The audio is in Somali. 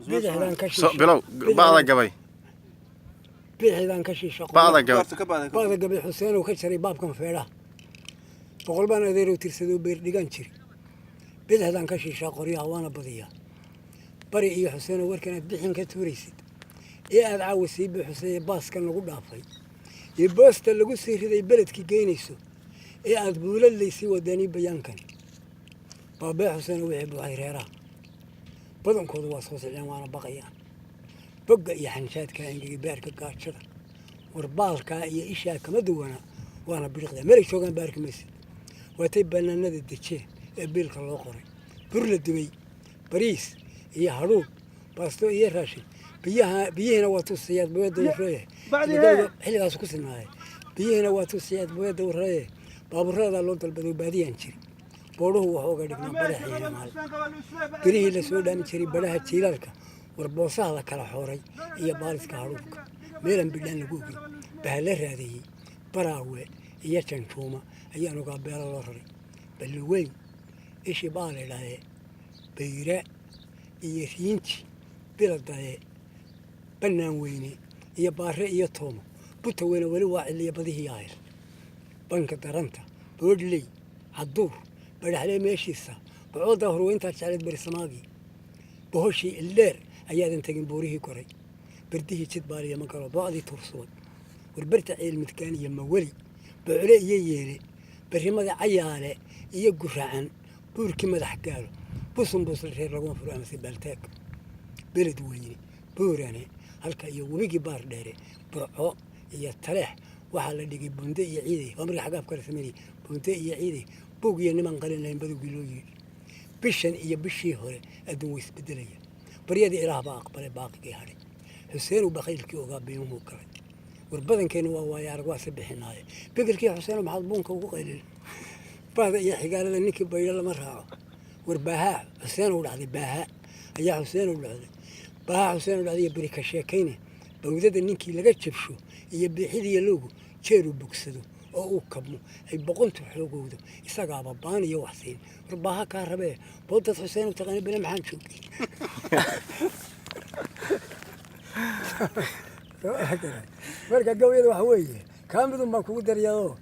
bidixdan ka So shisho bilow baada gabay. bidixdan ka shisho Baada gabay. baada gabay Xuseen oo ka jaray baabkan feedhaha boqol baan adeer u tirsado beer dhigan jiri bidixdan ka shisho qoryaha waana badiyaa bari iyo Xuseen oo warkan aad bixin ka tuuraysid ee aad caawisay Xuseen baaskan lagu dhaafay iyo boosta lagu sii riday beledkii geynayso ee aad buulaleysi wadani bayaankan baabay Xuseen wixii buuxay reeraha badankoodu waa soo socdaan waana baqayaan bogga iyo xanshaadka ingigi baarka gaajada warbaalka iyo isha kama duwana waana biriqda meel joogan baarka maysid waatay banaanada dejee ee biilka loo qoray bur la dubay bariis iyo haruub baasto iyo raashin biyahana waa tusiyaad booyada warreeye xilligaas ku sinaaye biyahana waa tusiyaad booyada warreeye baaburada loo dalbaday baadiyaan jiri boodhuhu waxa uga dhignaa baraxiina maal birihii la soo dhaami jiray baraha jiilaalka warboosaha la kala xooray iyo baaliska haruubka meelan bidhaan lagu ogey bahla raadiyey baraawe iyo janjuuma ayaan ugaa beelo loo raray balweyn ishi baa la idhaahee bayra iyo riinji biladaye bannaan weyne iyo baare iyo toomo buta weyne weli waa ciliya badihii ahayr banka daranta boodhley cadduur badhaxlee meeshiisa bacooda horweyntaa jecleed berisamaagii bohoshii ildheer ayaadan tegin buurihii koray berdihii jid baaliya ma galo boocdii tuursuwad warbarta ceel midkaan iyo maweli bocole iyo yeele berrimada cayaale iyo guraacan buurkii madax gaalo busun buusla reer laguma furo amase baaltaag beled weyne boorane halka iyo webigii baar dheere burco iyo taleex waxaa la dhigay bunde iyo ciiday waa markii xagaaf kala sameynayay bunde iyo ciiday buug iyo niman qalin lahayn badowgii loo yidhi bishan iyo bishii hore adduun way isbedelaya baryadii ilaah baa aqbalay baaqigii hadhay Xuseen bakhaylkii ogaa beenuhu galay war badankeena waa waaya arag waa sabixinaaye begelkii Xuseen maxaad buunka ugu qaylin baada iyo xigaalada ninkii baylo lama raaco war baaha Xuseen uu dhacday baaha ayaa Xuseen uu dhacday baaha Xuseen uu dhacday bari ka sheekayne bawdada ninkii laga jabsho iyo biixidii loogu jeeru bogsado oo uu kabmo ay boqontu xoogowdo isagaaba baan iyo wax siin war baaha ka rabee boodad Xuseen uu taqaan bina maxaan joogay marka gabayada waxa weeye kaamidun baan kugu daryaado